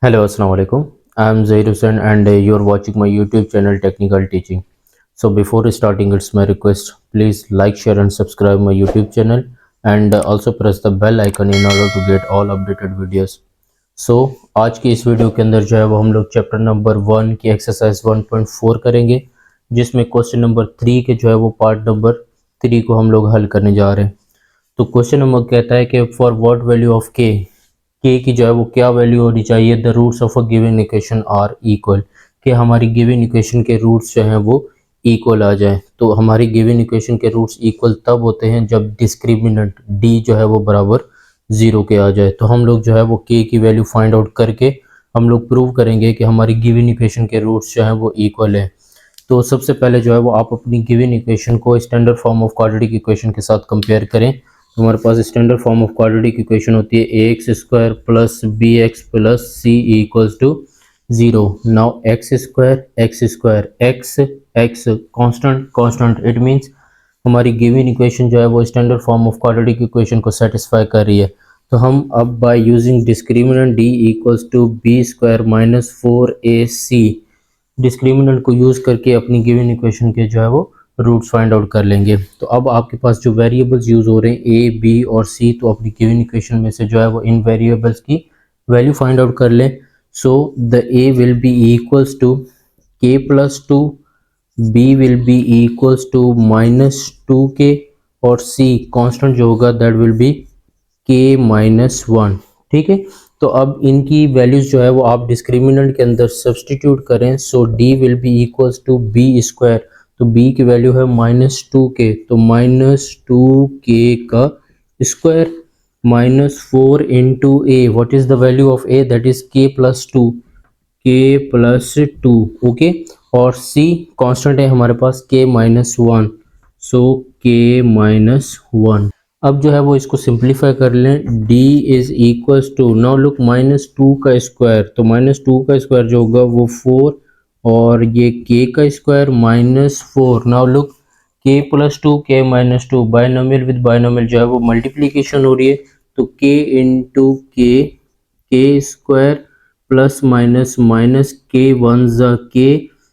Hello, Assalamu alaikum. I'm Zaid Hussain and you're watching my YouTube channel Technical Teaching. So before starting, it's my request, please like, share and subscribe my YouTube channel and also press the bell icon in order to get all updated videos. So आज की इस video के अंदर जो है वो हम लोग चैप्टर नंबर 1 की एक्सरसाइज 1.4 करेंगे, जिसमें क्वेश्चन नंबर 3 के जो है वो पार्ट नंबर 3 को हम लोग हल करने जा रहे हैं। तो क्वेश्चन नंबर कहता है कि फॉर व्हाट वैल्यू ऑफ के की जो है वो क्या वैल्यू होनी चाहिए the roots of a given equation are equal, कि हमारी गिवन इक्वेशन के रूट्स जो हैं वो इक्वल आ जाए। तो हमारी गिवन इक्वेशन के रूट्स इक्वल तब होते हैं जब डिस्क्रिमिनेंट डी जो है वो बराबर 0 के आ जाए। तो हम लोग जो है वो के की वैल्यू फाइंड आउट करके हम लोग प्रूव करेंगे कि हमारी गिवन इक्वेशन के रूट्स जो हैं वो इक्वल है। तो सबसे पहले जो है वो आप अपनी गिवन इक्वेशन को standard form of quadratic equation के साथ कंपेयर करें। तो हमारे पास standard form of quadratic equation होती है A X square plus B X plus C equals to 0। Now X square X X constant it means हमारी गिवन इक्वेशन जो है वो standard form of quadratic equation को सेटिस्फाई कर रही है। तो हम अब by using discriminant D equals to B square minus 4ac discriminant को यूज़ करके अपनी गिवन इक्वेशन के जो है वो रूट्स फाइंड आउट कर लेंगे। तो अब आपके पास जो वेरिएबल्स यूज़ हो रहे हैं ए बी और सी, तो अपनी गिवन इक्वेशन में से जो है वो इन वेरिएबल्स की वैल्यू फाइंड आउट कर लें। So the A will be equals to K plus 2, B will be equals to minus 2k और सी कांस्टेंट जो होगा that will be K minus 1। ठीक है, तो अब इनकी वैल्यूज जो है वो आप डिस्क्रिमिनेंट के अंदर सब्सटीट्यूट करें। So D will be equals to B square, तो b की वैल्यू है -2k, तो -2k का square minus 4 into A, what is the value of a, that is k plus 2 okay. और c कांस्टेंट है हमारे पास k minus 1, so k minus 1। अब जो है वो इसको सिंप्लीफाई कर लें, d is equals to, now look -2 का स्क्वायर, तो -2 का स्क्वायर जो होगा वो 4 और ये k का square -4। Now look k plus 2 k minus 2, binomial with binomial जो है वो मल्टीप्लीकेशन हो रही है। तो k इंटू के square plus minus minus k one ज़ा k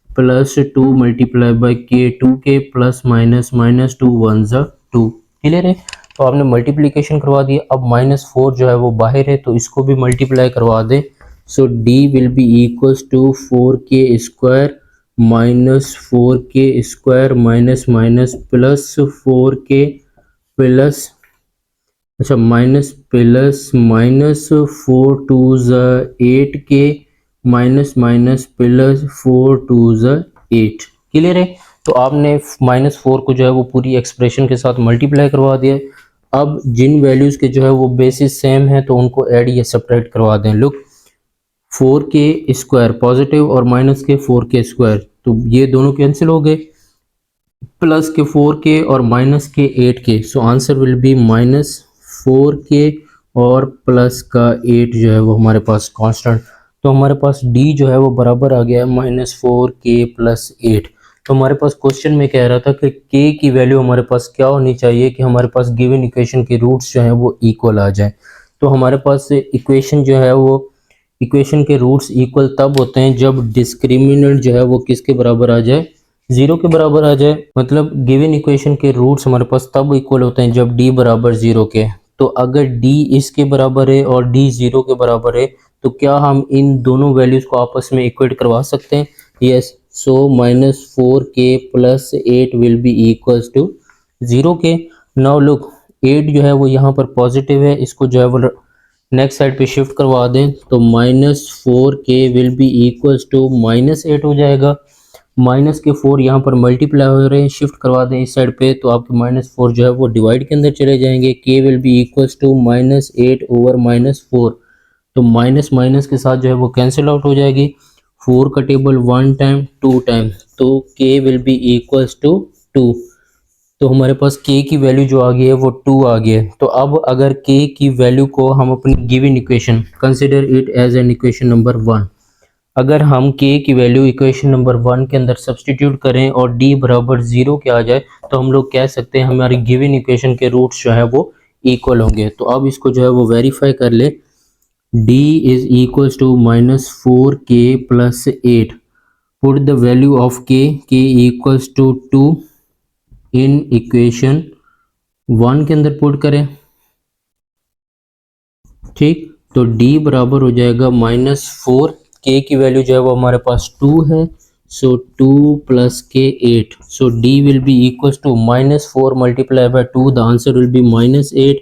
plus 2 multiply by k 2k plus minus minus 2 one ज़ा 2। क्लियर है, तो आपने मल्टीप्लीकेशन करवा दी। अब -4 जो है वो बाहर है तो इसको भी मल्टीप्लाई करवा दें। So d will be equals to 4k square minus 4k square minus minus plus 4k plus अच्छा माइनस प्लस माइनस 4 टू ज़ा 8k minus minus plus 4 to ज़ा 8। क्लियर है, तो आपने -4 को जो है वो पूरी एक्सप्रेशन के साथ मल्टीप्लाई करवा दिया। अब जिन वैल्यूज़ के जो है वो बेसिस सेम है तो उनको ऐड या सब्ट्रैक्ट करवा दें। लुक 4k स्क्वायर पॉजिटिव और माइनस के 4k स्क्वायर, तो ये दोनों कैंसिल हो गए, प्लस के 4k और माइनस के 8k। So answer will B -4k और प्लस का 8 जो है वो हमारे पास कांस्टेंट। तो हमारे पास d जो है वो बराबर आ गया है -4k प्लस 8। तो हमारे पास क्वेश्चन में कह रहा था कि k की वैल्यू हमारे पास क्या होनी चाहिए कि हमारे पास गिवन इक्वेशन के रूट्स जो हैं वो इक्वल आ जाए। तो हमारे पास इक्वेशन जो है वो इक्वेशन के रूट्स इक्वल तब होते हैं जब डिस्क्रिमिनेंट जो है वो किसके बराबर आ जाए, 0 के बराबर आ जाए। मतलब गिवन इक्वेशन के रूट्स हमारे पास तब इक्वल होते हैं जब d बराबर 0 के। तो अगर d इसके बराबर है और d 0 के बराबर है तो क्या हम इन दोनों वैल्यूज को आपस में इक्वेट करवा सकते हैं? Yes, so -4k plus 8 will be equals to 0k। Now look 8 जो है वो यहाँ पर पॉजिटिव है, इसको जो है वो नेक्स्ट साइड पे शिफ्ट करवा दें तो -4k will be equals to -8 हो जाएगा। माइनस के 4 यहाँ पर मल्टीप्लाई हो रहे हैं, शिफ्ट करवा दें इस साइड पे तो आपके -4 जो है वो डिवाइड के अंदर चले जाएंगे। k will be equals to -8 over -4, तो माइनस माइनस के साथ जो है वो कैंसिल आउट हो जाएगी। 4 का टेबल 1 टाइम 2 टाइम, तो k will be equals to 2। तो हमारे पास k की वैल्यू जो आ गई है वो 2 आ गई है। तो अब अगर k की वैल्यू को हम अपनी given equation consider it as an equation number 1, अगर हम k की वैल्यू इक्वेशन नंबर 1 के अंदर सब्सटीट्यूट करें और d बराबर 0 के आ जाए तो हम लोग कह सकते हैं हमारी गिवन इक्वेशन के रूट्स जो है वो इक्वल होंगे। तो अब इसको जो है वो वेरीफाई कर ले। d is equals to -4k plus 8. Put the value of k equals to 2 in equation 1 के अंदर पुट करें। ठीक, तो d बराबर हो जाएगा -4, k की वैल्यू जो है वो हमारे पास 2 है, सो 2 प्लस के 8, so d will be equals to -4 multiply by 2, the answer will be -8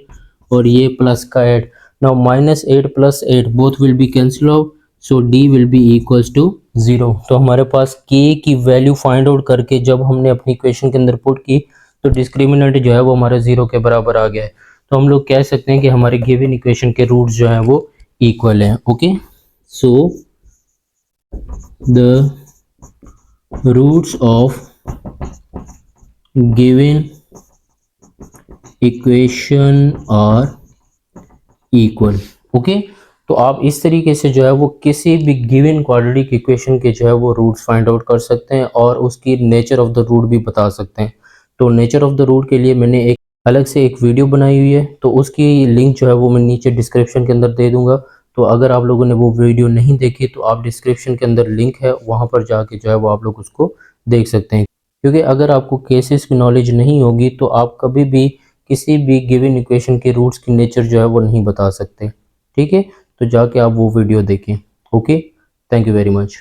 और ये प्लस का 8। Now -8 plus 8 both will be cancel out, so d will be equals to 0। तो हमारे पास k की वैल्यू फाइंड आउट करके जब हमने अपनी इक्वेशन के अंदर पुट की तो डिस्क्रिमिनेंट जो है वो हमारे 0 के बराबर आ गया है। तो हम लोग कह सकते हैं कि हमारे गिवन इक्वेशन के रूट्स जो हैं वो इक्वल हैं। Okay, so the roots of given equation are equal. Okay, तो आप इस तरीके से जो है वो किसी भी गिवन क्वाड्रेटिक इक्वेशन के जो है वो रूट्स फाइंड आउट कर सकते हैं और उसकी नेचर ऑफ द रूट भी बता सकते हैं। तो नेचर ऑफ द रूट के लिए मैंने एक अलग से एक वीडियो बनाई हुई है, तो उसकी लिंक जो है वो मैं नीचे डिस्क्रिप्शन के अंदर दे दूंगा। तो अगर आप लोगों ने वो वीडियो नहीं देखी तो आप डिस्क्रिप्शन के अंदर लिंक है, वहाँ पर जाके जो है वो आप लोग उसको देख सकते हैं। क्योंकि अगर आपको केसेस की नॉलेज नहीं होगी तो आप कभी भी किसी भी गिवन इक्वेशन के रूट्स की नेचर जो है वो नहीं बता सकते। ठीक है, तो जाके आप वो वीडियो देखें। Okay, thank you very much.